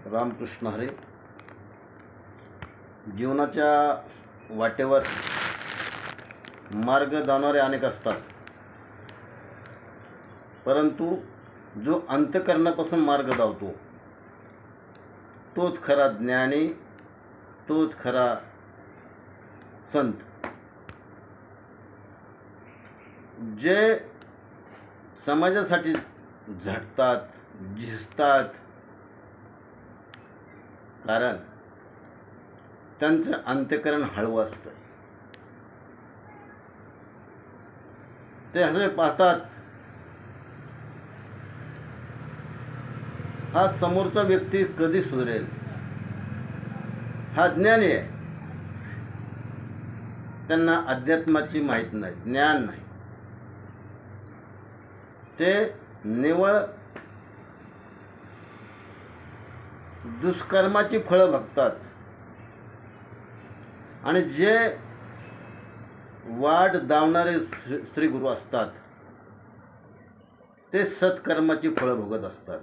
रामकृष्ण हरी. जीवनाच्या वाटेवर मार्ग दावणारे अनेक असतात, परंतु जो अंतःकरणापासून मार्ग दावतो तोच खरा ज्ञानी, तोच खरा संत. जे समाजासाठी झटतात, झिजतात, कारण त्यांचं अंतःकरण हळवं असतं. ते असे पाहतात, हा समोरचा व्यक्ती कधी सुधरेल, हा ज्ञानी आहे. त्यांना अध्यात्माची माहीत नाही, ज्ञान नाही. ते निवळ दुष्कर्माची फळं बघतात, आणि जे वाट दावणारे श्री गुरु असतात ते सत्कर्माची फळं भोगत असतात.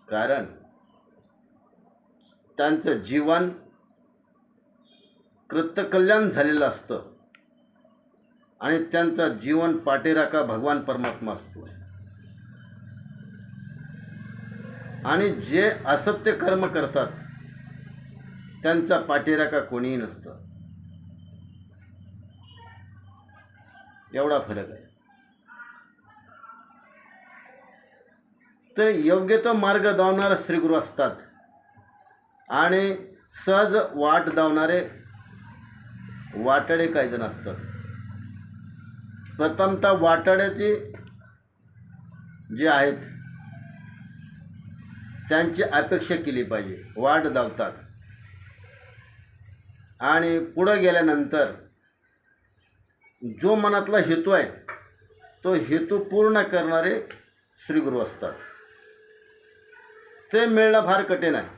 कारण त्यांचं जीवन कृतकल्याण झालेलं असतं आणि त्यांचा जीवन पाठीराखा भगवान परमात्मा असतो. आणि जे असत्य कर्म करतात त्यांचा पाठीराखा कोणीही नसतं. एवढा फरक आहे. तर योग्य तो मार्ग दावणारे श्रीगुरु असतात आणि सहज वाट दावणारे वाटाडे काही जण असतात. प्रथमतः वाटाड्याचे जे आहेत त्यांची अपेक्षा केली पाहिजे. वाट दावतात आणि पुढे गेल्यानंतर जो मनातला हेतू आहे तो हेतू पूर्ण करणारे श्रीगुरु असतात. ते मिळणं फार कठीण आहे.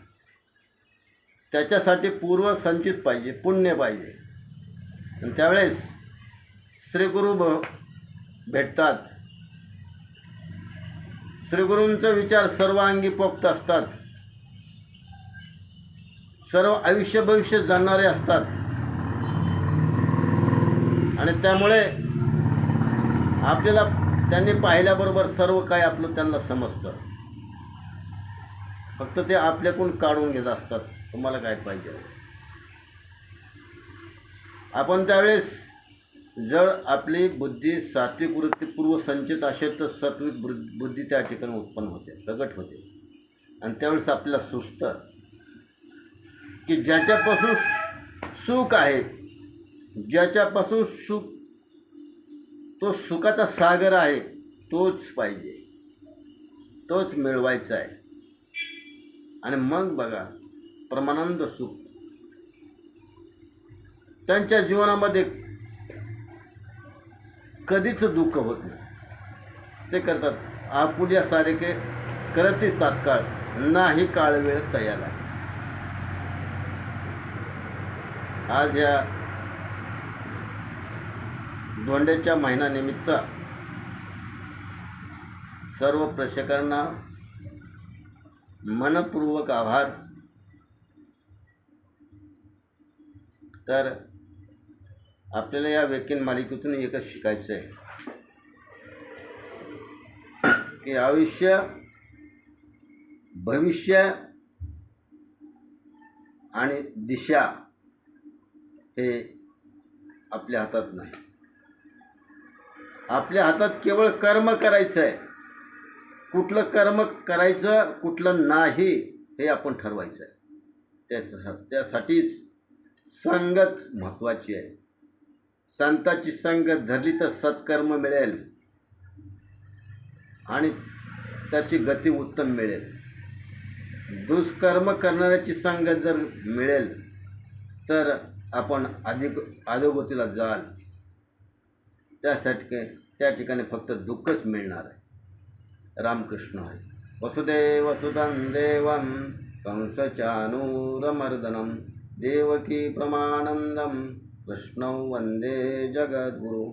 त्याच्यासाठी पूर्व संचित पाहिजे, पुण्य पाहिजे. आणि त्यावेळेस श्रीगुरु भेटतात. श्रीगुरूंचे विचार सर्वांगी पोक्त असतात, सर्व आयुष्य भविष्य जाणणारे असतात. आणि त्यामुळे आपल्याला त्यांनी पाहिल्याबरोबर सर्व काही आपलं त्यांना समजतं. फक्त ते आपल्याकडून काढून घेत असतात, तुम्हाला काय पाहिजे. आपण त्यावेळेस जर आपली बुद्धी सात्विक वृत्ती पूर्वसंचित असेल तर सात्विक बुद्धी त्या ठिकाणी उत्पन्न होते, प्रगट होते. आणि त्यावेळेस आपल्याला सुचतं की ज्याच्यापासून सुख आहे, ज्याच्यापासून सुख, तो सुखाचा सागर आहे, तोच पाहिजे, तोच मिळवायचा आहे. आणि मग बघा परमानंद सुख. त्यांच्या जीवनामध्ये कधीच दुःख होत नाही. ते करतात आपुल्या सारखे करती तात्काळ, नाही काळ वेळ तयाला. आज या धोंड्याच्या महिन्यानिमित्त सर्व प्रेक्षकांना मनपूर्वक आभार. तर आपल्याला या व्याख्यान मालिकेतून एकच शिकायचं आहे की आयुष्य, भविष्य आणि दिशा हे आपल्या हातात नाही. आपल्या हातात केवळ कर्म करायचं आहे. कुठलं कर्म करायचं, कुठलं नाही हे आपण ठरवायचं आहे. त्यासाठीच संगत महत्त्वाची आहे. संताची संगत धरली तर सत्कर्म मिळेल आणि त्याची गती उत्तम मिळेल. दुष्कर्म करणाऱ्याची संगत जर मिळेल तर आपण अधोगतीला जाल. त्यासाठी त्या ठिकाणी फक्त दुःखच मिळणार आहे. रामकृष्ण हरी. वसुदेव सुतं देवं कंसचानूरमर्दनं देवकी परमानंदं कृष्णं वंदे जगद्गुरु.